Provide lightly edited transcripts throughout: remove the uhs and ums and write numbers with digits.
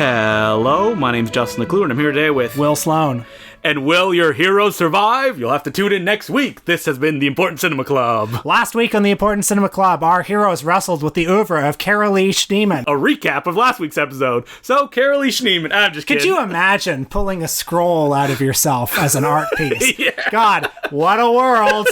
Hello, my name's Justin LeClue, and I'm here today with Will Sloan. And will your heroes survive? You'll have to tune in next week. This has been the Important Cinema Club. Last week on the Important Cinema Club, our heroes wrestled with the oeuvre of Carolee Schneemann. A recap of last week's episode. So, Carolee Schneemann, I'm just kidding. Could you imagine pulling a scroll out of yourself as an art piece? Yeah. God, what a world.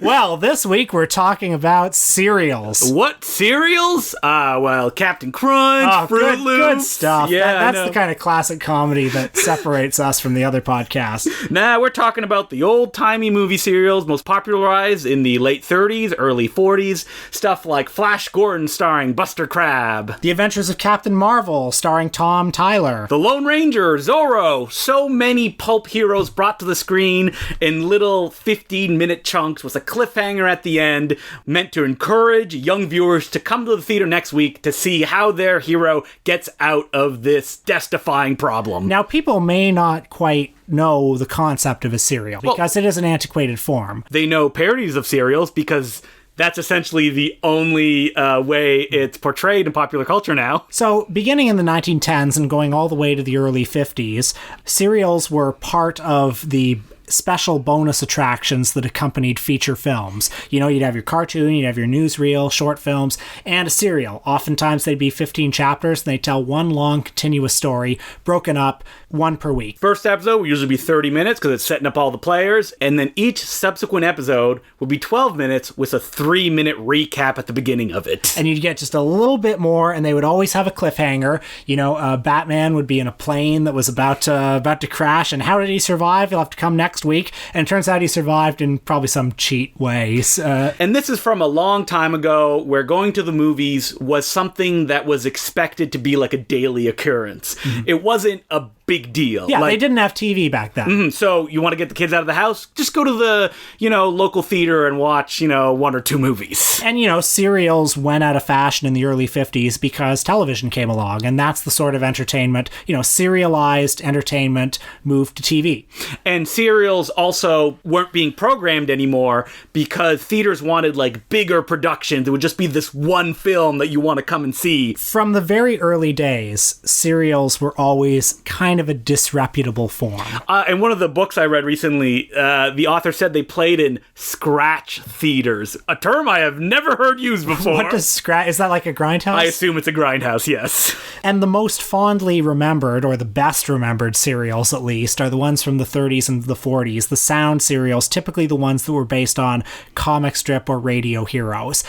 Well, this week we're talking about cereals. What cereals? Well, Captain Crunch, Fruit Loops. Good stuff. Yeah, that's the kind of classic comedy that separates us from the other podcasts. Nah, we're talking about the old-timey movie cereals most popularized in the late 30s, early 40s. Stuff like Flash Gordon starring Buster Crabbe. The Adventures of Captain Marvel starring Tom Tyler. The Lone Ranger, Zorro. So many pulp heroes brought to the screen in little 15-minute chunks with a cliffhanger at the end, meant to encourage young viewers to come to the theater next week to see how their hero gets out of this death-defying problem. Now, people may not quite know the concept of a cereal because it is an antiquated form. They know parodies of cereals because that's essentially the only way it's portrayed in popular culture now. So, beginning in the 1910s and going all the way to the early 50s, cereals were part of the special bonus attractions that accompanied feature films. You know, you'd have your cartoon, you'd have your newsreel, short films, and a serial. Oftentimes they'd be 15 chapters, and they'd tell one long continuous story, broken up, one per week. First episode would usually be 30 minutes because it's setting up all the players, and then each subsequent episode would be 12 minutes with a 3-minute recap at the beginning of it. And you'd get just a little bit more, and they would always have a cliffhanger. You know, Batman would be in a plane that was about to crash, and how did he survive? He'll have to come next week, and it turns out he survived in probably some cheat ways. And this is from a long time ago where going to the movies was something that was expected to be like a daily occurrence. Mm-hmm. It wasn't a big deal. Yeah, they didn't have TV back then. Mm-hmm. So you want to get the kids out of the house? Just go to the, local theater and watch, 1 or 2 movies. And, cereals went out of fashion in the early 50s because television came along, and that's the sort of entertainment, serialized entertainment moved to TV. And cereals also weren't being programmed anymore because theaters wanted, bigger productions. It would just be this one film that you want to come and see. From the very early days, cereals were always kind of a disreputable form. In one of the books I read recently, the author said they played in scratch theaters, a term I have never heard used before. What does scratch? Is that like a grindhouse? I assume it's a grindhouse, yes. And the most fondly remembered, or the best remembered cereals at least, are the ones from the 30s and the 40s, the sound cereals, typically the ones that were based on comic strip or radio heroes.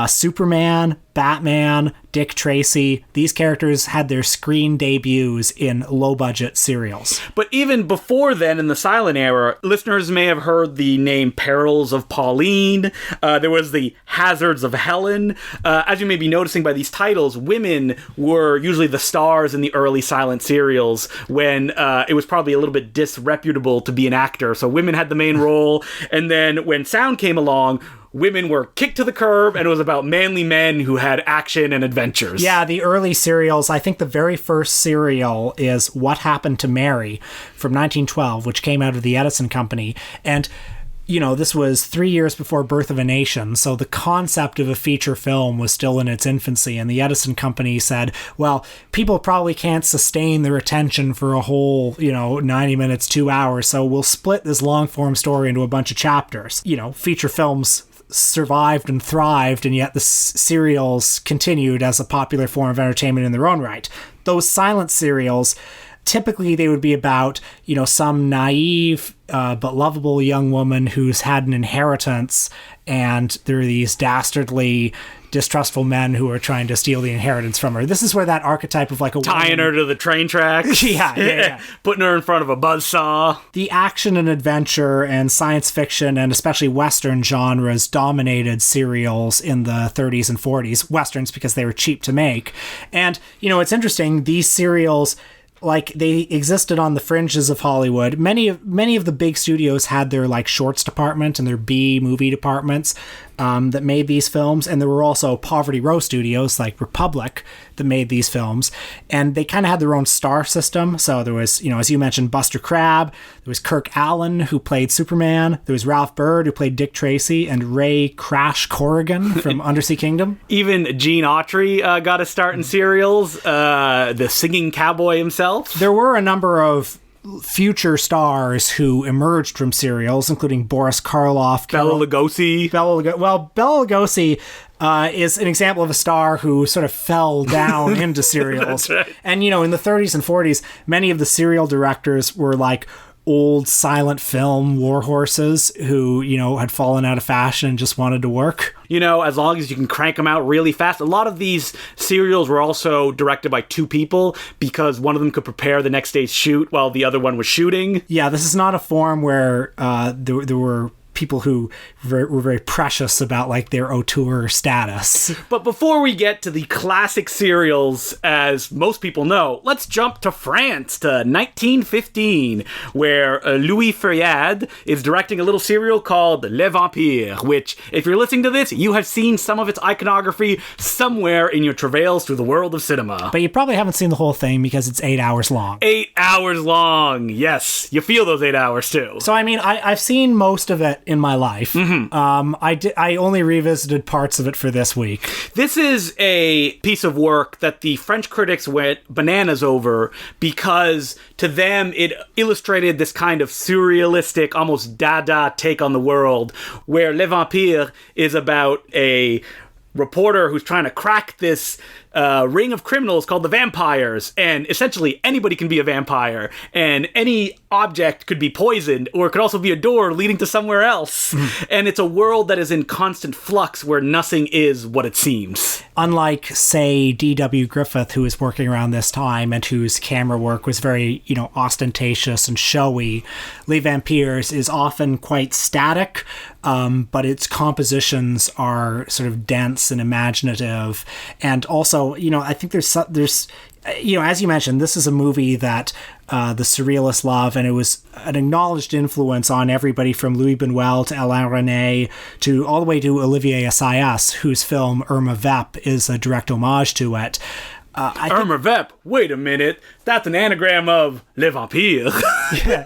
Superman, Batman, Dick Tracy, these characters had their screen debuts in low-budget serials. But even before then, in the silent era, listeners may have heard the name Perils of Pauline. There was the Hazards of Helen. As you may be noticing by these titles, women were usually the stars in the early silent serials when it was probably a little bit disreputable to be an actor. So women had the main role, and then when sound came along, women were kicked to the curb, and it was about manly men who had action and adventures. Yeah, the early serials, I think the very first serial is What Happened to Mary from 1912, which came out of the Edison Company. And, this was 3 years before Birth of a Nation, so the concept of a feature film was still in its infancy, and the Edison Company said, well, people probably can't sustain their attention for a whole, 90 minutes, 2 hours, so we'll split this long-form story into a bunch of chapters. Feature films survived and thrived, and yet the serials continued as a popular form of entertainment in their own right. Those silent serials, typically they would be about, some naive but lovable young woman who's had an inheritance, and there are these dastardly, distrustful men who are trying to steal the inheritance from her. This is where that archetype of tying her to the train tracks. Yeah. Putting her in front of a buzzsaw. The action and adventure and science fiction and especially Western genres dominated serials in the 30s and 40s. Westerns because they were cheap to make. And, it's interesting, these serials, they existed on the fringes of Hollywood. Many of the big studios had their shorts department and their B movie departments, that made these films, and there were also Poverty Row studios like Republic that made these films, and they kind of had their own star system. So there was, as you mentioned, Buster Crabbe, there was Kirk Allen, who played Superman, there was Ralph Byrd, who played Dick Tracy, and Ray Crash Corrigan from Undersea Kingdom. Even Gene Autry got a start in serials, the singing cowboy himself. There were a number of future stars who emerged from serials, including Boris Karloff, Bela Lugosi. Bela Lugosi is an example of a star who sort of fell down into serials. That's right. And, in the 30s and 40s, many of the serial directors were like old silent film warhorses who, had fallen out of fashion and just wanted to work. As long as you can crank them out really fast. A lot of these serials were also directed by two people because one of them could prepare the next day's shoot while the other one was shooting. Yeah, this is not a form where there were people who were very precious about like their auteur status. But before we get to the classic serials, as most people know, let's jump to France to 1915, where Louis Feuillade is directing a little serial called Les Vampires, which, if you're listening to this, you have seen some of its iconography somewhere in your travails through the world of cinema. But you probably haven't seen the whole thing because it's 8 hours long. 8 hours long, yes. You feel those 8 hours too. So I mean, I've seen most of it in my life. I only revisited parts of it for this week. This is a piece of work that the French critics went bananas over because to them it illustrated this kind of surrealistic, almost dada take on the world, where Les Vampires is about a reporter who's trying to crack this ring of criminals called the vampires, and essentially anybody can be a vampire, and any object could be poisoned, or it could also be a door leading to somewhere else. And it's a world that is in constant flux where nothing is what it seems. Unlike, say, D.W. Griffith, who was working around this time and whose camera work was very, ostentatious and showy, Les Vampires is often quite static, but its compositions are sort of dense and imaginative. And also, I think there's as you mentioned, this is a movie that the surrealists love, and it was an acknowledged influence on everybody from Louis Buñuel to Alain Resnais to all the way to Olivier Assayas, whose film Irma Vep is a direct homage to it. Irma Vep? Wait a minute. That's an anagram of Les Vampires. Yeah.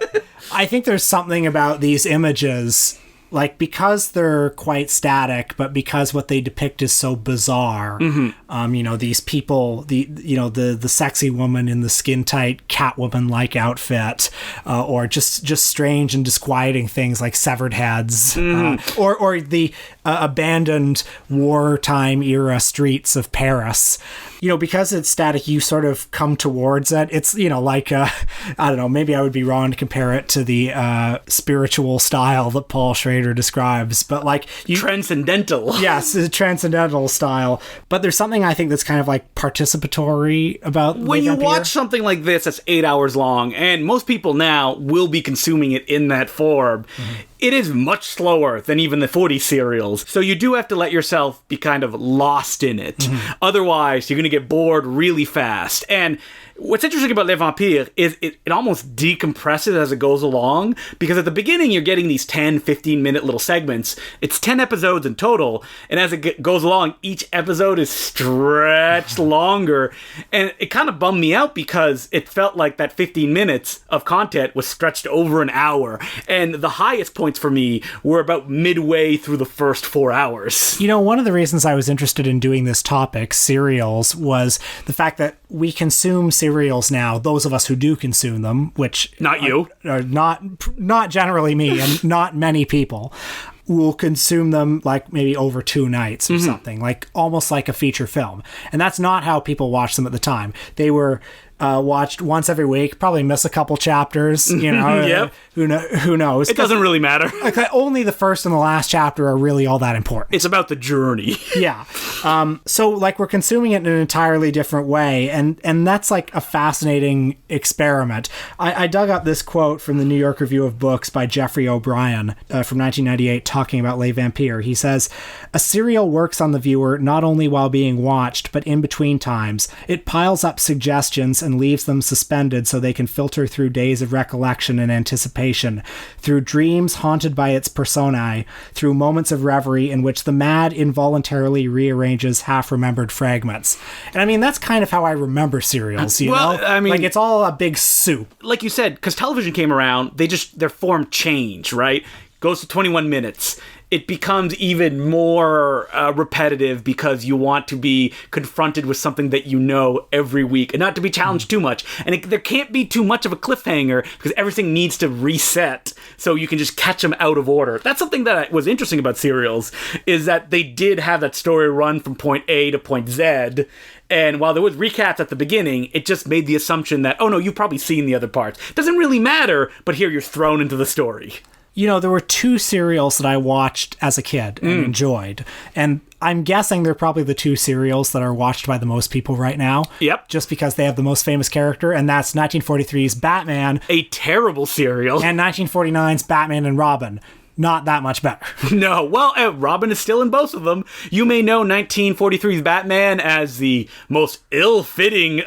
I think there's something about these images, like, because they're quite static, but because what they depict is so bizarre. These people, the sexy woman in the skin tight Catwoman-like outfit, or just strange and disquieting things like severed heads, or the abandoned wartime era streets of Paris. Because it's static, you sort of come towards it. It's, like, I don't know, maybe I would be wrong to compare it to the spiritual style that Paul Schrader describes, but like... Transcendental. Yes, a transcendental style. But there's something I think that's kind of like participatory about when you watch something like this that's 8 hours long, and most people now will be consuming it in that form, it is much slower than even the 40 serials. So you do have to let yourself be kind of lost in it. Otherwise, you're going to get bored really fast. And what's interesting about Les Vampires is it almost decompresses as it goes along, because at the beginning you're getting these 10, 15-minute little segments. It's 10 episodes in total, and as it goes along, each episode is stretched longer. And it kind of bummed me out because it felt like that 15 minutes of content was stretched over an hour. And the highest points for me were about midway through the first 4 hours. One of the reasons I was interested in doing this topic, serials, was the fact that we consume serials now, those of us who do consume them, which... Not you. Are not generally me, and not many people, will consume them like maybe over 2 nights or something, like almost like a feature film. And that's not how people watched them at the time. They were... watched once every week, probably miss a couple chapters, Yep. Who knows? It doesn't really matter. Like, only the first and the last chapter are really all that important. It's about the journey. Yeah. So, like, we're consuming it in an entirely different way, and that's, like, a fascinating experiment. I dug up this quote from the New York Review of Books by Jeffrey O'Brien from 1998 talking about Les Vampires. He says, "A serial works on the viewer not only while being watched, but in between times. It piles up suggestions and leaves them suspended so they can filter through days of recollection and anticipation, through dreams haunted by its personae, through moments of reverie in which the mad involuntarily rearranges half-remembered fragments." And I mean, that's kind of how I remember serials, you know? I mean, like, it's all a big soup. Like you said, because television came around, their form changed, right? Goes to 21 minutes. It becomes even more repetitive because you want to be confronted with something that you know every week and not to be challenged too much. And there can't be too much of a cliffhanger because everything needs to reset so you can just catch them out of order. That's something that was interesting about serials, is that they did have that story run from point A to point Z. And while there was recaps at the beginning, it just made the assumption that, oh no, you've probably seen the other parts. Doesn't really matter, but here you're thrown into the story. You know, there were 2 serials that I watched as a kid and enjoyed. And I'm guessing they're probably the 2 serials that are watched by the most people right now. Yep. Just because they have the most famous character, and that's 1943's Batman. A terrible serial. And 1949's Batman and Robin. Not that much better. No, well, Robin is still in both of them. You may know 1943's Batman as the most ill-fitting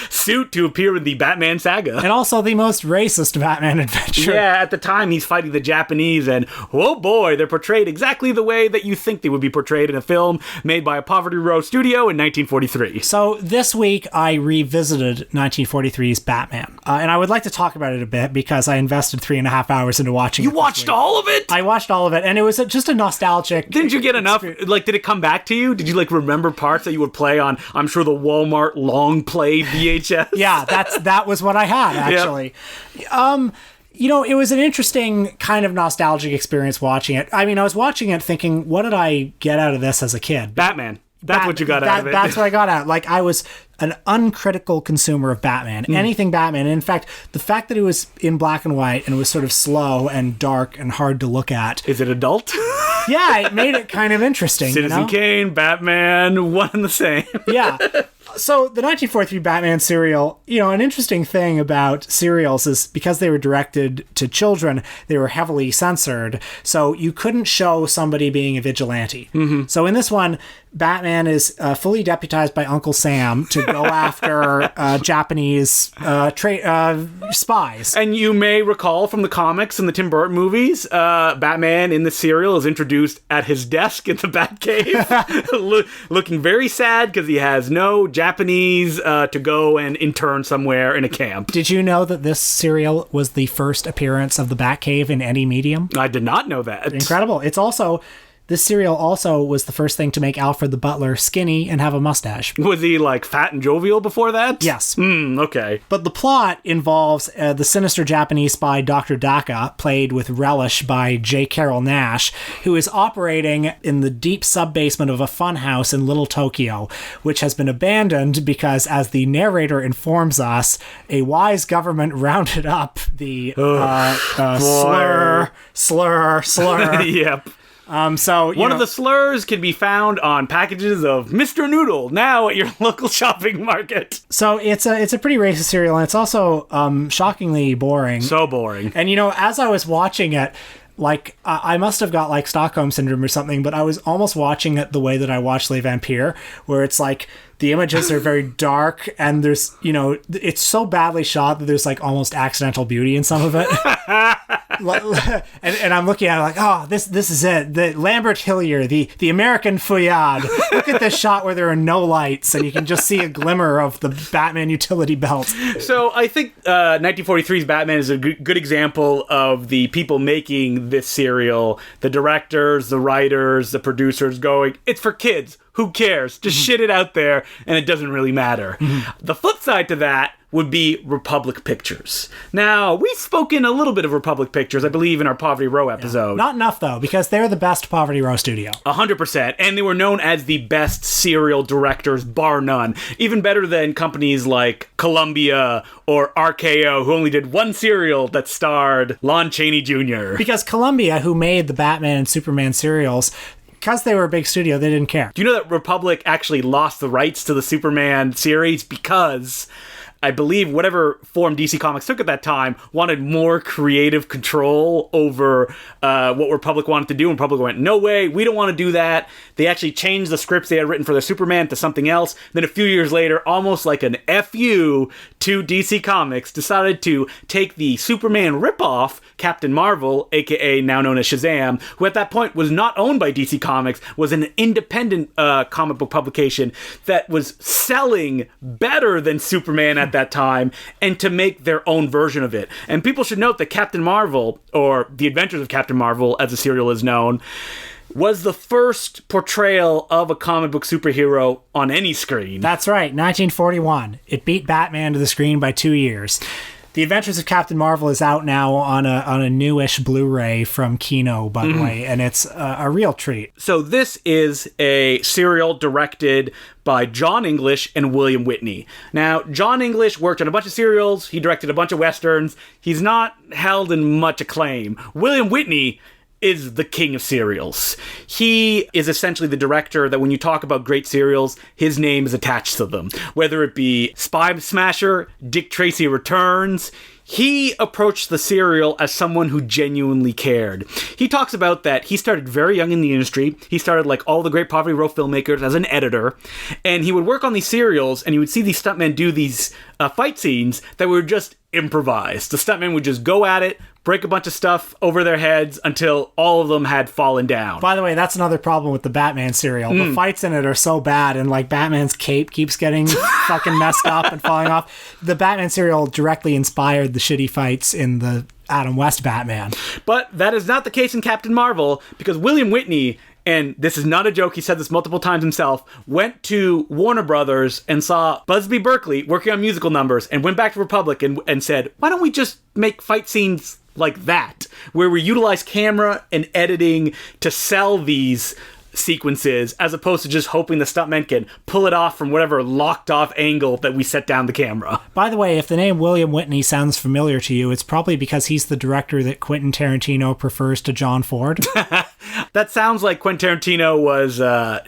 suit to appear in the Batman saga. And also the most racist Batman adventure. Yeah, at the time he's fighting the Japanese, and oh boy, they're portrayed exactly the way that you think they would be portrayed in a film made by a Poverty Row studio in 1943. So this week I revisited 1943's Batman. And I would like to talk about it a bit because I invested 3.5 hours into watching it. You watched all of it? I watched all of it, and it was just a nostalgic... Didn't you get enough? Like, did it come back to you? Did you, like, remember parts that you would play on, I'm sure, the Walmart long play VHS? Yeah, that was what I had, actually. Yep. You know, it was an interesting kind of nostalgic experience watching it. I mean, I was watching it thinking, what did I get out of this as a kid? Batman. That's what you got out of it. That's what I got out. Like, I was an uncritical consumer of Batman. Anything Batman. And in fact, the fact that it was in black and white and it was sort of slow and dark and hard to look at. Is it adult? Yeah, it made it kind of interesting. Citizen Kane, Batman, one and the same. Yeah. So the 1943 Batman serial, you know, an interesting thing about serials is because they were directed to children, they were heavily censored. So you couldn't show somebody being a vigilante. Mm-hmm. So in this one, Batman is fully deputized by Uncle Sam to go after Japanese spies. And you may recall from the comics and the Tim Burton movies, Batman in the serial is introduced at his desk in the Batcave, looking very sad because he has no Japanese to go and intern somewhere in a camp. Did you know that this serial was the first appearance of the Batcave in any medium? I did not know that. Incredible. It's also... This serial also was the first thing to make Alfred the Butler skinny and have a mustache. Was he, like, fat and jovial before that? Yes. Okay. But the plot involves the sinister Japanese spy Dr. Daka, played with relish by J. Carrol Naish, who is operating in the deep sub-basement of a funhouse in Little Tokyo, which has been abandoned because, as the narrator informs us, a wise government rounded up the slur. Yep. So one of the slurs can be found on packages of Mr. Noodle now at your local shopping market. So it's a pretty racist serial, and it's also shockingly boring. So boring. And you know, as I was watching it, like I must have got like Stockholm syndrome or something, but I was almost watching it the way that I watch Les Vampires, where it's like the images are very dark and there's, you know, it's so badly shot that there's like almost accidental beauty in some of it. and I'm looking at it like, oh, this is it. The Lambert Hillier, the American Feuillade. Look at this shot where there are no lights and you can just see a glimmer of the Batman utility belt. So I think 1943's Batman is a good example of the people making this serial, the directors, the writers, the producers going, it's for kids. Who cares? Just shit it out there, and it doesn't really matter. The flip side to that would be Republic Pictures. Now, we've spoken a little bit of Republic Pictures, I believe, in our Poverty Row episode. Not enough, though, because they're the best Poverty Row studio. 100%. And they were known as the best serial directors, bar none. Even better than companies like Columbia or RKO, who only did one serial that starred Lon Chaney Jr. Because Columbia, who made the Batman and Superman serials, because they were a big studio, they didn't care. Do you know that Republic actually lost the rights to the Superman series because I believe whatever form DC Comics took at that time wanted more creative control over what Republic wanted to do, and Republic went, no way, we don't want to do that. They actually changed the scripts they had written for their Superman to something else. Then a few years later, almost like an FU to DC Comics, decided to take the Superman ripoff, Captain Marvel, aka now known as Shazam, who at that point was not owned by DC Comics, was an independent comic book publication that was selling better than Superman at that time, and to make their own version of it. And people should note that Captain Marvel, or The Adventures of Captain Marvel as the serial is known, was the first portrayal of a comic book superhero on any screen. That's right, 1941. It beat Batman to the screen by 2 years. The Adventures of Captain Marvel is out now on a newish Blu-ray from Kino, by the way, and it's a real treat. So this is a serial directed by John English and William Witney. Now, John English worked on a bunch of serials. He directed a bunch of westerns. He's not held in much acclaim. William Witney is the king of serials. He is essentially the director that when you talk about great serials, his name is attached to them. Whether it be Spy Smasher, Dick Tracy Returns, he approached the serial as someone who genuinely cared. He talks about that he started very young in the industry. He started, like all the great Poverty Row filmmakers, as an editor. And he would work on these serials, and he would see these stuntmen do these fight scenes that were just improvised. The stuntmen would just go at it, break a bunch of stuff over their heads until all of them had fallen down. By the way, that's another problem with the Batman serial. The fights in it are so bad, and like Batman's cape keeps getting fucking messed up and falling off. The Batman serial directly inspired the shitty fights in the Adam West Batman. But that is not the case in Captain Marvel, because William Witney, and this is not a joke, he said this multiple times himself, went to Warner Brothers and saw Busby Berkeley working on musical numbers, and went back to Republic and said, why don't we just make fight scenes like that, where we utilize camera and editing to sell these sequences, as opposed to just hoping the stuntmen can pull it off from whatever locked off angle that we set down the camera. By the way, if the name William Witney sounds familiar to you, it's probably because he's the director that Quentin Tarantino prefers to John Ford. That sounds like Quentin Tarantino was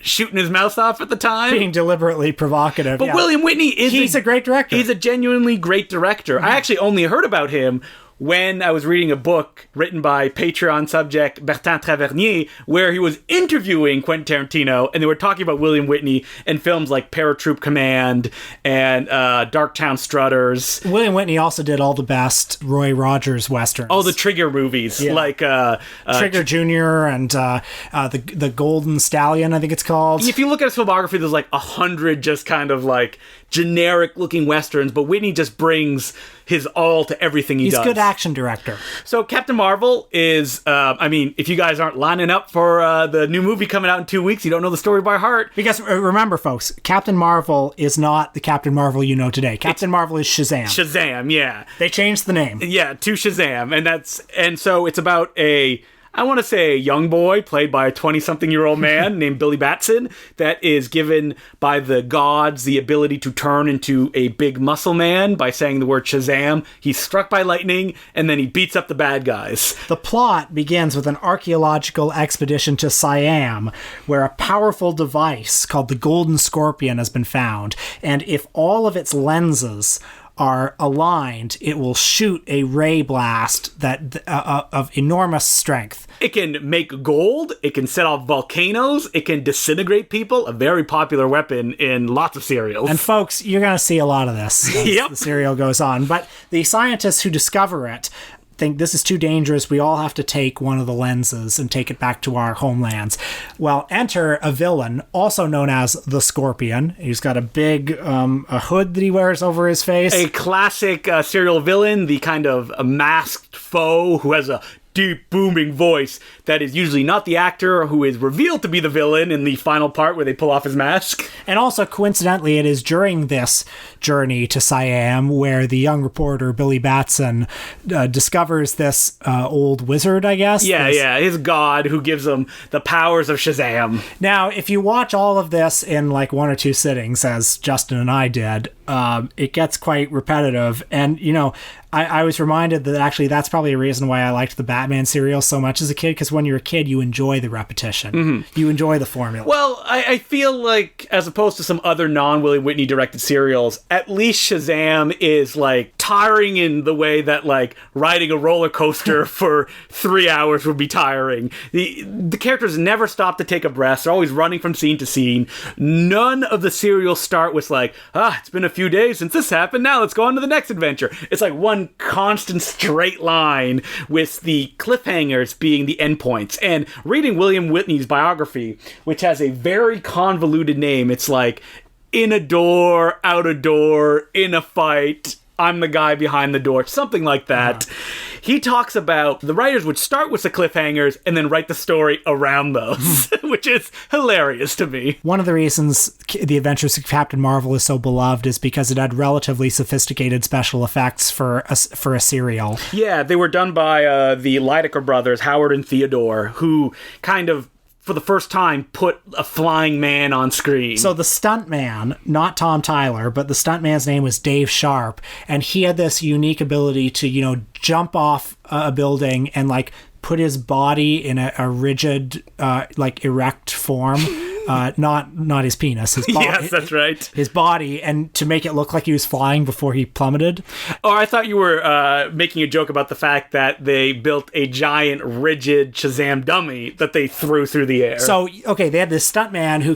shooting his mouth off at the time. Being deliberately provocative. But yeah. William Witney He's a great director. He's a genuinely great director. I actually only heard about him when I was reading a book written by Patreon subject Bertrand Tavernier, where he was interviewing Quentin Tarantino, and they were talking about William Witney and films like Paratroop Command and Darktown Strutters. William Witney also did all the best Roy Rogers westerns. Oh, the Trigger movies, like Trigger Jr. and the Golden Stallion, I think it's called. If you look at his filmography, there's like 100 just kind of like generic looking westerns, but Witney just brings his all to everything he does. He's a good action director. So Captain Marvel is, if you guys aren't lining up for the new movie coming out in 2 weeks, you don't know the story by heart. Because remember, folks, Captain Marvel is not the Captain Marvel you know today. Captain Marvel is Shazam. Shazam, yeah. They changed the name. Yeah, to Shazam. And so it's about a young boy played by a 20-something-year-old man named Billy Batson that is given by the gods the ability to turn into a big muscle man by saying the word Shazam. He's struck by lightning, and then he beats up the bad guys. The plot begins with an archaeological expedition to Siam, where a powerful device called the Golden Scorpion has been found, and if all of its lenses are aligned, it will shoot a ray blast that of enormous strength. It can make gold, it can set off volcanoes, it can disintegrate people, a very popular weapon in lots of serials. And folks, you're going to see a lot of this as the serial goes on. But the scientists who discover it think this is too dangerous. We all have to take one of the lenses and take it back to our homelands. Well, enter a villain, also known as the Scorpion. He's got a big a hood that he wears over his face. A classic serial villain, the kind of a masked foe who has a deep, booming voice that is usually not the actor who is revealed to be the villain in the final part where they pull off his mask. And also, coincidentally, it is during this journey to Siam where the young reporter, Billy Batson, discovers this old wizard, I guess. Yeah, his god who gives him the powers of Shazam. Now, if you watch all of this in like 1 or 2 sittings, as Justin and I did, it gets quite repetitive. And, I was reminded that actually that's probably a reason why I liked the Batman serial so much as a kid, because when you're a kid, you enjoy the repetition. Mm-hmm. You enjoy the formula. Well, I feel like, as opposed to some other non-William Witney directed serials, at least Shazam is, like, tiring in the way that, like, riding a roller coaster for 3 hours would be tiring. The characters never stop to take a breath. They're always running from scene to scene. None of the serials start with, like, it's been a few days since this happened, now let's go on to the next adventure. It's like one constant straight line, with the cliffhangers being the endpoints. And reading William Witney's biography, which has a very convoluted name, it's like, in a door, out a door, in a fight, I'm the guy behind the door, something like that. He talks about the writers would start with the cliffhangers and then write the story around those, which is hilarious to me. One of the reasons The Adventures of Captain Marvel is so beloved is because it had relatively sophisticated special effects for a serial. Yeah, they were done by the Lydecker brothers, Howard and Theodore, who kind of, for the first time, put a flying man on screen. So the stuntman, not Tom Tyler, but the stuntman's name was Dave Sharp, and he had this unique ability to, jump off a building and, like, put his body in a rigid, like, erect form. Not his penis, his body. Yes, that's right. His body, and to make it look like he was flying before he plummeted. Oh, I thought you were making a joke about the fact that they built a giant, rigid Shazam dummy that they threw through the air. So, okay, they had this stuntman who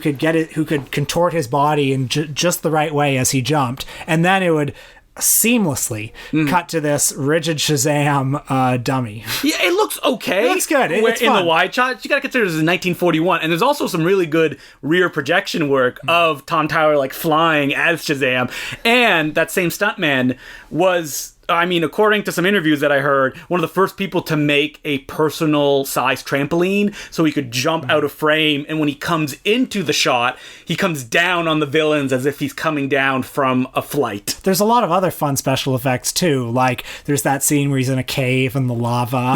could contort his body in just the right way as he jumped, and then it would seamlessly cut to this rigid Shazam dummy. Yeah, it looks okay. It looks good. It's in fun. the wide shot, you gotta consider this is 1941, and there's also some really good rear projection work of Tom Tyler, like, flying as Shazam, and that same stuntman was, I mean, according to some interviews that I heard, one of the first people to make a personal-sized trampoline so he could jump out of frame, and when he comes into the shot, he comes down on the villains as if he's coming down from a flight. There's a lot of other fun special effects, too. Like, there's that scene where he's in a cave and the lava.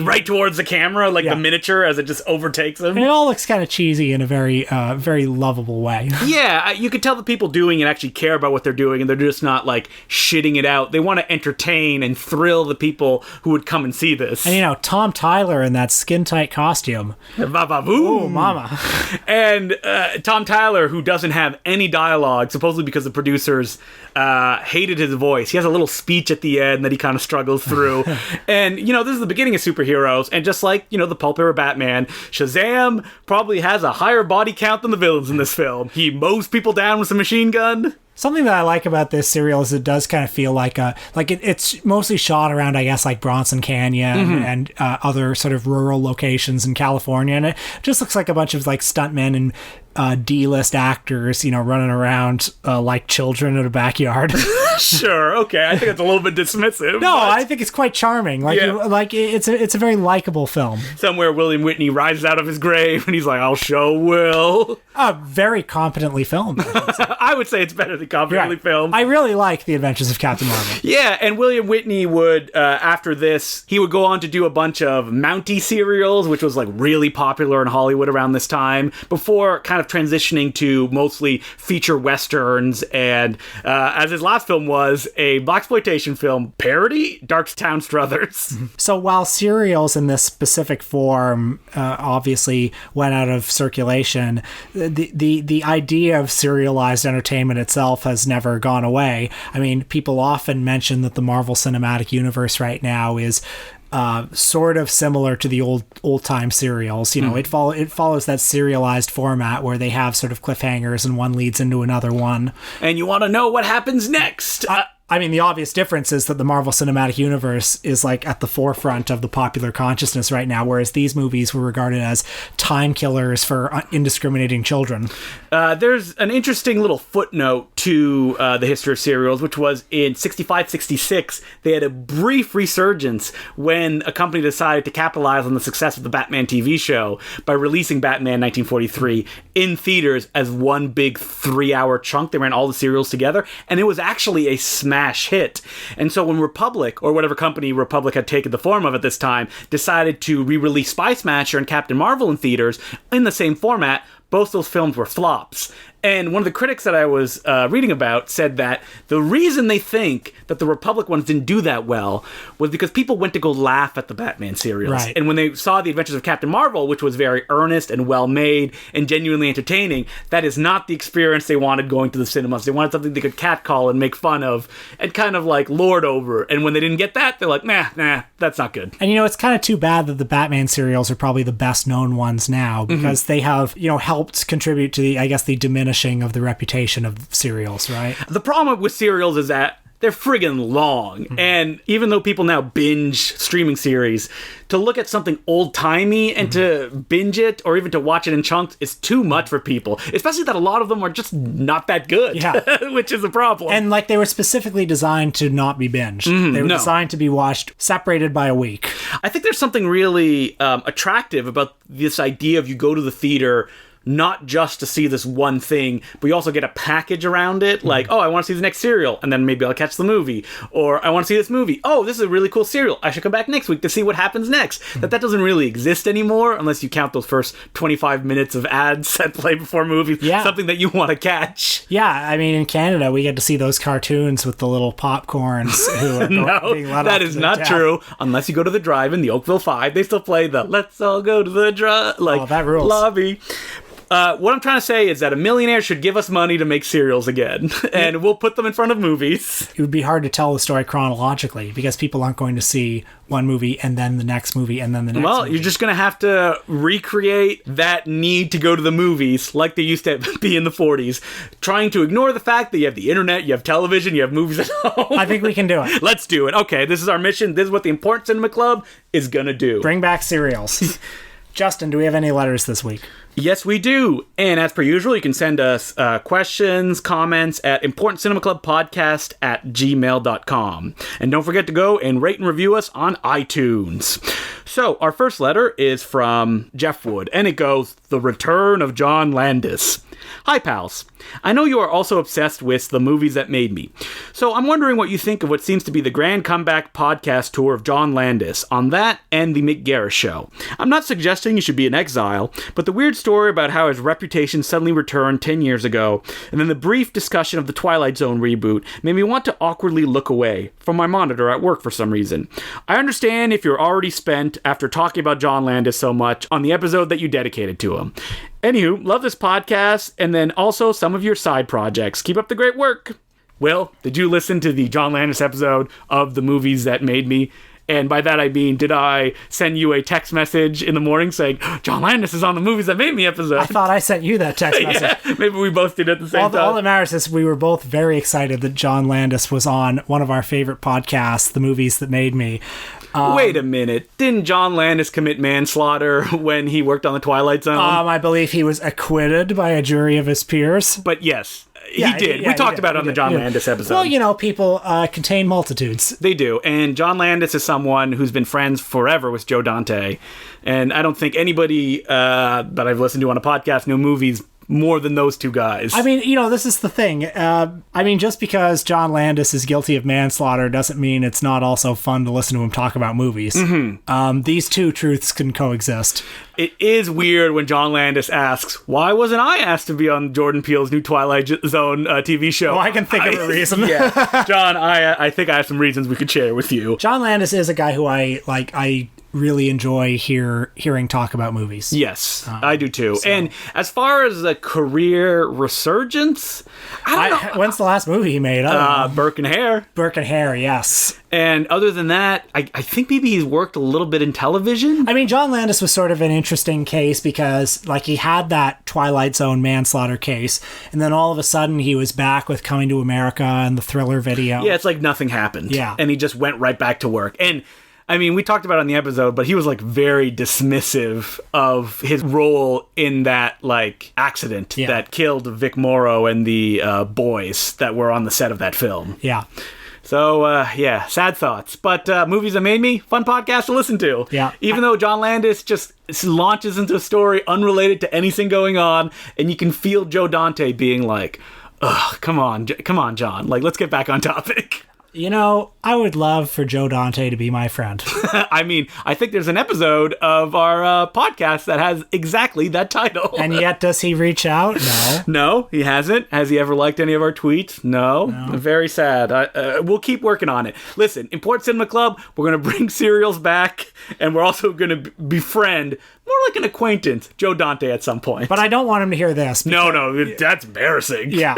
Right towards the camera, like the miniature, as it just overtakes him. And it all looks kind of cheesy in a very, very lovable way. Yeah, you could tell the people doing it actually care about what they're doing, and they're just not, like, shitting it out. They want to entertain and thrill the people who would come and see this. And Tom Tyler in that skin-tight costume. Ba-ba-boom. Oh, mama. And Tom Tyler, who doesn't have any dialogue, supposedly because the producers hated his voice. He has a little speech at the end that he kind of struggles through. And, this is the beginning of superheroes, and just like, the pulp era Batman, Shazam probably has a higher body count than the villains in this film. He mows people down with a machine gun. Something that I like about this serial is it does kind of feel like it's mostly shot around, I guess, like Bronson Canyon and other sort of rural locations in California, and it just looks like a bunch of, like, stuntmen and D-list actors, running around like children in a backyard. Sure, okay. I think it's a little bit dismissive. No, I think it's quite charming. It's a very likable film. Somewhere William Witney rises out of his grave and he's like, I'll show Will. Very competently filmed. I would say it's better than competently filmed. I really like The Adventures of Captain Marvel. Yeah, and William Witney would, after this, he would go on to do a bunch of Mountie serials, which was, like, really popular in Hollywood around this time, before kind of transitioning to mostly feature westerns, and as his last film was a blaxploitation film parody, Darktown Struthers. So while serials in this specific form obviously went out of circulation, the idea of serialized entertainment itself has never gone away. I mean, people often mention that the Marvel Cinematic Universe right now is sort of similar to the old time serials. It follows that serialized format where they have sort of cliffhangers and one leads into another one. And you want to know what happens next. I mean, the obvious difference is that the Marvel Cinematic Universe is, like, at the forefront of the popular consciousness right now, whereas these movies were regarded as time killers for indiscriminating children. There's an interesting little footnote to the history of serials, which was in 65-66, they had a brief resurgence when a company decided to capitalize on the success of the Batman TV show by releasing Batman 1943 in theaters as one big 3-hour chunk. They ran all the serials together, and it was actually a smash hit. And so when Republic, or whatever company Republic had taken the form of at this time, decided to re-release Spy Smasher and Captain Marvel in theaters in the same format, both those films were flops. And one of the critics that I was reading about said that the reason they think that the Republic ones didn't do that well was because people went to go laugh at the Batman serials. Right. And when they saw The Adventures of Captain Marvel, which was very earnest and well-made and genuinely entertaining, that is not the experience they wanted going to the cinemas. They wanted something they could catcall and make fun of and kind of like lord over. And when they didn't get that, they're like, nah, that's not good. And, it's kind of too bad that the Batman serials are probably the best known ones now because they have, helped contribute to the diminishing of the reputation of serials, right? The problem with serials is that they're friggin' long. And even though people now binge streaming series, to look at something old-timey and to binge it or even to watch it in chunks is too much for people. Especially that a lot of them are just not that good, which is a problem. And they were specifically designed to not be binged. They were designed to be watched separated by a week. I think there's something really attractive about this idea of you go to the theater not just to see this one thing, but you also get a package around it. Like, oh, I want to see the next serial, and then maybe I'll catch the movie. Or I want to see this movie. Oh, this is a really cool serial. I should come back next week to see what happens next. That doesn't really exist anymore, unless you count those first 25 minutes of ads that play before movies. Yeah. Something that you want to catch. Yeah, I mean, in Canada, we get to see those cartoons with the little popcorns who are being let that is not true. Unless you go to the drive-in, the Oakville 5, they still play the "Let's all go to the that rules. lobby." What I'm trying to say is that a millionaire should give us money to make serials again, and we'll put them in front of movies. It would be hard to tell the story chronologically because people aren't going to see one movie and then the next movie and then the next movie. Well, you're just going to have to recreate that need to go to the movies like they used to be in the 40s, trying to ignore the fact that you have the internet, you have television, you have movies at home. I think we can do it. Let's do it. Okay, this is our mission. This is what the Important Cinema Club is going to do. Bring back serials. Justin, do we have any letters this week? Yes, we do. And as per usual, you can send us questions, comments at importantcinemaclubpodcast@gmail.com. And don't forget to go and rate and review us on iTunes. So, our first letter is from Jeff Wood, and it goes, The Return of John Landis. Hi, pals. I know you are also obsessed with the movies that made me. So I'm wondering what you think of what seems to be the grand comeback podcast tour of John Landis, on that and the Mick Garris Show. I'm not suggesting you should be in exile, but the weird story about how his reputation suddenly returned 10 years ago, and then the brief discussion of the Twilight Zone reboot, made me want to awkwardly look away from my monitor at work for some reason. I understand if you're already spent after talking about John Landis so much on the episode that you dedicated to him. Anywho, love this podcast, and then also some of your side projects. Keep up the great work. Will, did you listen to the John Landis episode of The Movies That Made Me? And by that I mean, did I send you a text message in the morning saying, John Landis is on The Movies That Made Me episode? I thought I sent you that text message. Yeah, maybe we both did at the same time. All that matters is we were both very excited that John Landis was on one of our favorite podcasts, The Movies That Made Me. Wait a minute. Didn't John Landis commit manslaughter when he worked on The Twilight Zone? I believe he was acquitted by a jury of his peers. But yes, he did. We talked about it on the John Landis episode. Well, people contain multitudes. They do. And John Landis is someone who's been friends forever with Joe Dante. And I don't think anybody that I've listened to on a podcast knew movies more than those two guys. I mean, this is the thing. Just because John Landis is guilty of manslaughter doesn't mean it's not also fun to listen to him talk about movies. Mm-hmm. These two truths can coexist. It is weird when John Landis asks, why wasn't I asked to be on Jordan Peele's new Twilight Zone TV show? I can think of a reason. Yeah. John, I think I have some reasons we could share with you. John Landis is a guy who I really enjoy hearing talk about movies. Yes, I do too. So. And as far as a career resurgence, I don't know. When's the last movie he made? Burke and Hare. Burke and Hare, yes. And other than that, I think maybe he's worked a little bit in television. I mean, John Landis was sort of an interesting case because, he had that Twilight Zone manslaughter case, and then all of a sudden he was back with Coming to America and the Thriller video. Yeah, it's like nothing happened. Yeah. And he just went right back to work. And I mean, we talked about it on the episode, but he was very dismissive of his role in that accident that killed Vic Morrow and the boys that were on the set of that film. Yeah. So, sad thoughts. But Movies That Made Me, fun podcast to listen to. Yeah. Even though John Landis just launches into a story unrelated to anything going on, and you can feel Joe Dante being like, ugh, come on, John. Let's get back on topic. You know, I would love for Joe Dante to be my friend. I mean, I think there's an episode of our podcast that has exactly that title. And yet, does he reach out? No. No, he hasn't. Has he ever liked any of our tweets? No. Very sad. We'll keep working on it. Listen, Important Cinema Club, we're going to bring serials back, and we're also going to befriend, more like an acquaintance, Joe Dante at some point. But I don't want him to hear this. No, that's embarrassing. Yeah.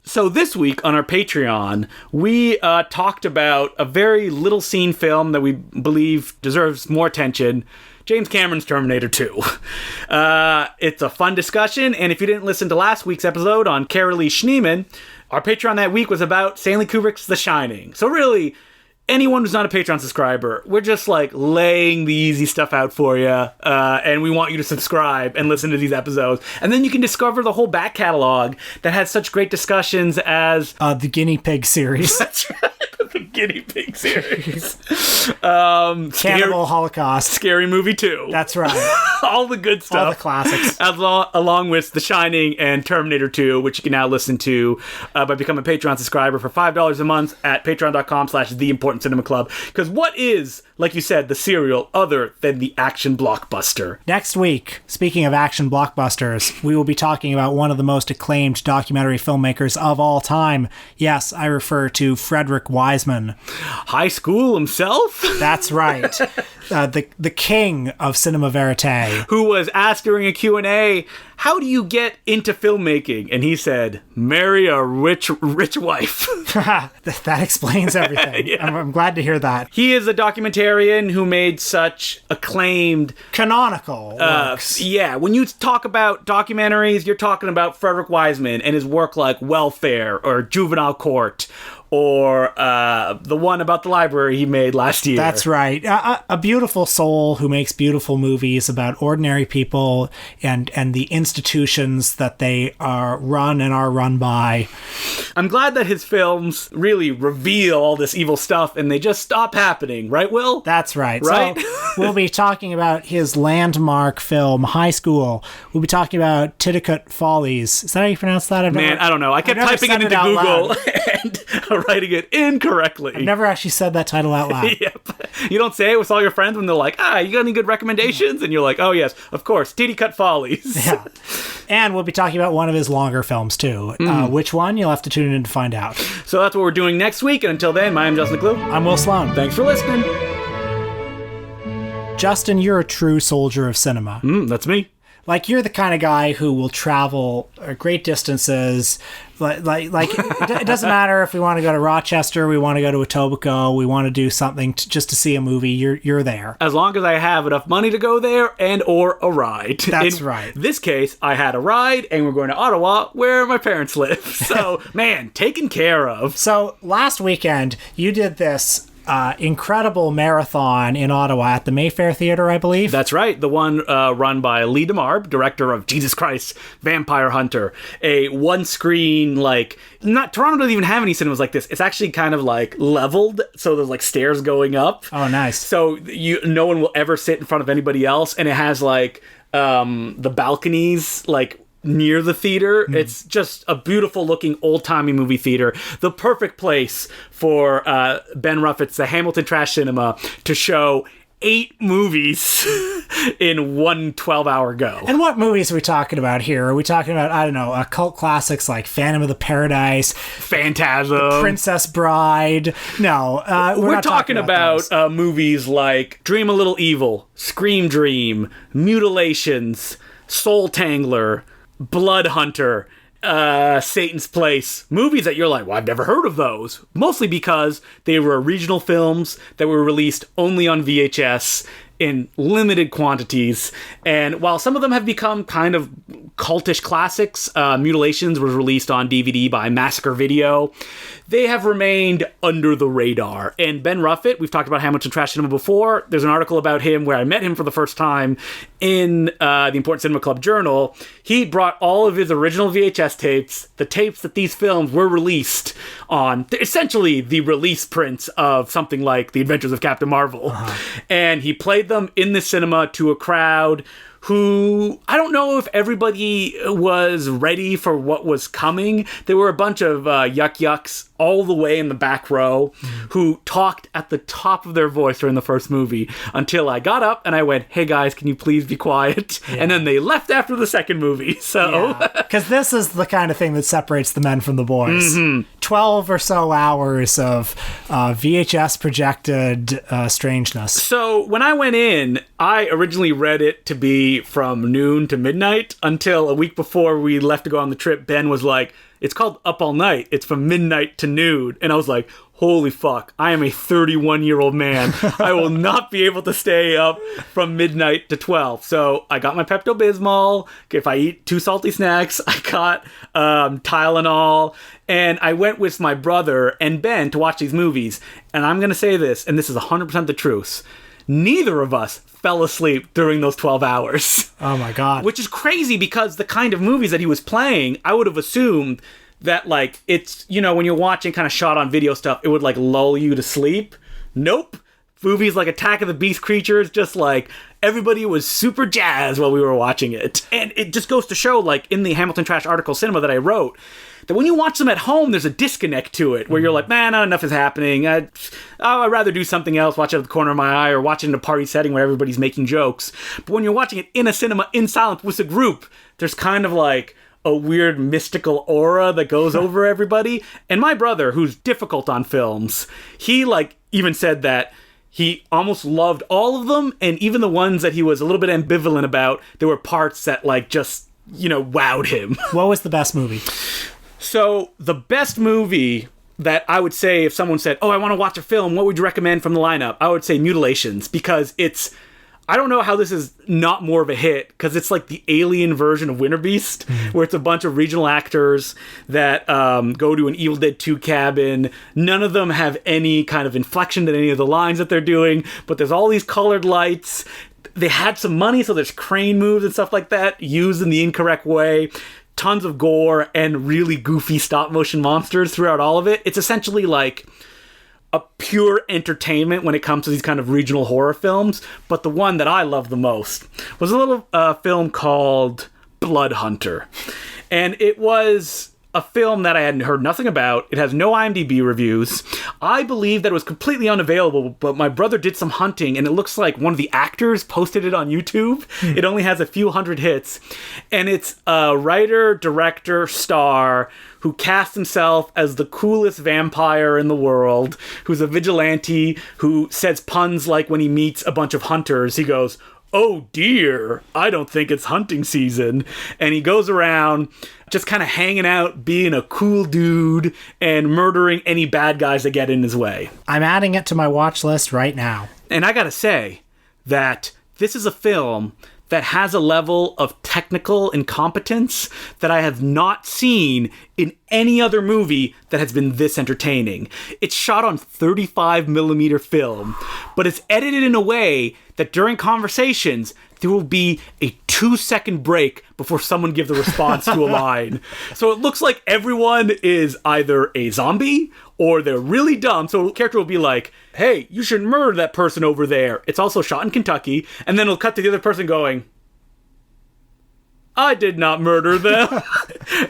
So this week on our Patreon, we talked about a very little seen film that we believe deserves more attention, James Cameron's Terminator 2. It's a fun discussion, and if you didn't listen to last week's episode on Carolee Schneeman, our Patreon that week was about Stanley Kubrick's The Shining. So really, anyone who's not a Patreon subscriber, we're just like laying the easy stuff out for you, and we want you to subscribe and listen to these episodes. And then you can discover the whole back catalog that has such great discussions as... the Guinea Pig series. That's right. The Guinea Pig series. Cannibal Holocaust. Scary Movie 2. That's right. All the good stuff. All the classics. Along with The Shining and Terminator 2, which you can now listen to by becoming a Patreon subscriber for $5 a month at patreon.com/theimportantcinemaclub. Because what is, like you said, the serial other than the action blockbuster? Next week, speaking of action blockbusters, we will be talking about one of the most acclaimed documentary filmmakers of all time. Yes, I refer to Frederick Wiseman. High school himself? That's right. The king of cinema verite. Who was asked during a Q&A, how do you get into filmmaking? And he said, marry a rich wife. That explains everything. Yeah. I'm glad to hear that. He is a documentarian who made such acclaimed... canonical works. Yeah, when you talk about documentaries, you're talking about Frederick Wiseman and his work like Welfare or Juvenile Court, or the one about the library he made last year. That's right. A beautiful soul who makes beautiful movies about ordinary people and the institutions that they are run by. I'm glad that his films really reveal all this evil stuff and they just stop happening. Right, Will? That's right. Right? So we'll be talking about his landmark film, High School. We'll be talking about Titicut Follies. Is that how you pronounce that? I don't know. I kept typing it into Google and writing it incorrectly. I've never actually said that title out loud. Yep. You don't say it with all your friends when they're like, you got any good recommendations? And you're like, oh yes, of course, Titicut Follies. Yeah. And we'll be talking about one of his longer films too. Which one? You'll have to tune in to find out. So that's what we're doing next week. And until then, my name's Justin McClue. I'm Will Sloan. Thanks for listening. Justin, you're a true soldier of cinema. That's me. Like, you're the kind of guy who will travel great distances. Like it doesn't matter if we want to go to Rochester, we want to go to Etobicoke, we want to do something just to see a movie. You're there. As long as I have enough money to go there and or a ride. That's right. In this case, I had a ride and we're going to Ottawa where my parents live. So, man, taken care of. So, last weekend, you did this incredible marathon in Ottawa at the Mayfair Theatre, I believe. That's right. The one run by Lee DeMarb, director of Jesus Christ, Vampire Hunter. A one-screen, Toronto doesn't even have any cinemas like this. It's actually kind of leveled, so there's stairs going up. Oh, nice. So no one will ever sit in front of anybody else, and it has the balconies near the theater. It's just a beautiful looking old-timey movie theater. The perfect place for Ben Ruffett's The Hamilton Trash Cinema to show 8 movies in one 12-hour go. And what movies are we talking about here? Are we talking about, I don't know, cult classics like Phantom of the Paradise, Phantasm, The Princess Bride? No, we're talking about movies like Dream a Little Evil, Scream Dream, Mutilations, Soul Tangler, Blood Hunter, Satan's Place. Movies that you're like, well, I've never heard of those. Mostly because they were regional films that were released only on VHS in limited quantities. And while some of them have become kind of cultish classics, Mutilations was released on DVD by Massacre Video, they have remained under the radar. And Ben Ruffett, we've talked about Hamilton Trash Cinema before. There's an article about him where I met him for the first time in the Important Cinema Club Journal. He brought all of his original VHS tapes, the tapes that these films were released on, essentially the release prints of something like The Adventures of Captain Marvel. And he played them in the cinema to a crowd who, I don't know if everybody was ready for what was coming. There were a bunch of yucks all the way in the back row who talked at the top of their voice during the first movie until I got up and I went, hey guys, can you please be quiet? Yeah. And then they left after the second movie. So, because this is the kind of thing that separates the men from the boys. 12 or so hours of VHS projected strangeness. So when I went in, I originally read it to be from noon to midnight until a week before we left to go on the trip. Ben was like, it's called Up All Night. It's from midnight to noon. And I was like, holy fuck, I am a 31-year-old man. I will not be able to stay up from midnight to 12. So I got my Pepto-Bismol. If I eat 2 salty snacks, I got Tylenol. And I went with my brother and Ben to watch these movies. And I'm going to say this, and this is 100% the truth. Neither of us fell asleep during those 12 hours. Oh my God. Which is crazy because the kind of movies that he was playing, I would have assumed that, like, it's, you know, when you're watching kind of shot on video stuff, it would, like, lull you to sleep. Nope. Movies like Attack of the Beast Creatures, just, like, everybody was super jazzed while we were watching it. And it just goes to show, like, in the Hamilton Trash Article Cinema that I wrote, that when you watch them at home, there's a disconnect to it, where you're like, man, not enough is happening. I'd rather do something else, watch it out of the corner of my eye, or watch it in a party setting where everybody's making jokes. But when you're watching it in a cinema, in silence, with a group, there's kind of like a weird mystical aura that goes over everybody. And my brother, who's difficult on films, he like even said that he almost loved all of them, and even the ones that he was a little bit ambivalent about, there were parts that like just, you know, wowed him. What was the best movie? So the best movie that I would say, if someone said, oh, I want to watch a film, what would you recommend from the lineup? I would say Mutilations, because it's, I don't know how this is not more of a hit, because it's like the alien version of Winter Beast, where it's a bunch of regional actors that go to an Evil Dead 2 cabin. None of them have any kind of inflection to any of the lines that they're doing, but there's all these colored lights. They had some money, so there's crane moves and stuff like that used in the incorrect way. Tons of gore and really goofy stop-motion monsters throughout all of it. It's essentially like a pure entertainment when it comes to these kind of regional horror films. But the one that I love the most was a little film called Blood Hunter. And it was a film that I hadn't heard nothing about. It has no IMDb reviews. I believe that it was completely unavailable, but my brother did some hunting, and it looks like one of the actors posted it on YouTube. It only has a few hundred hits. And it's a writer, director, star who cast himself as the coolest vampire in the world, who's a vigilante, who says puns like when he meets a bunch of hunters, he goes, oh dear, I don't think it's hunting season. And he goes around just kind of hanging out, being a cool dude, and murdering any bad guys that get in his way. I'm adding it to my watch list right now. And I gotta say that this is a film that has a level of technical incompetence that I have not seen in any other movie that has been this entertaining. It's shot on 35mm film, but it's edited in a way that during conversations, there will be a 2-second break before someone gives a response to a line. So it looks like everyone is either a zombie or they're really dumb. So the character will be like, hey, you should murder that person over there. It's also shot in Kentucky. And then it'll cut to the other person going, I did not murder them.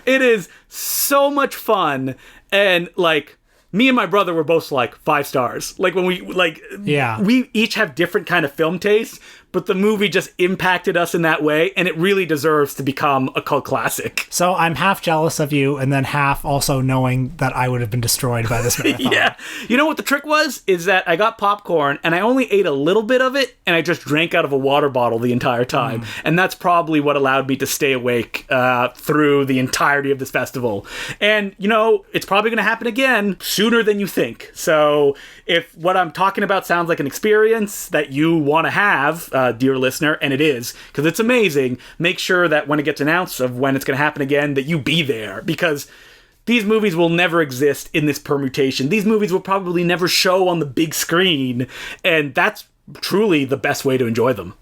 It is so much fun. And like, me and my brother were both like 5 stars. Like when we we each have different kind of film tastes, but the movie just impacted us in that way, and it really deserves to become a cult classic. So I'm half jealous of you, and then half also knowing that I would have been destroyed by this marathon. Yeah. You know what the trick was? Is that I got popcorn, and I only ate a little bit of it, and I just drank out of a water bottle the entire time. And that's probably what allowed me to stay awake through the entirety of this festival. And, you know, it's probably going to happen again sooner than you think. So if what I'm talking about sounds like an experience that you want to have, dear listener, and it is, because it's amazing, make sure that when it gets announced of when it's going to happen again, that you be there, because these movies will never exist in this permutation. These movies will probably never show on the big screen, and that's truly the best way to enjoy them.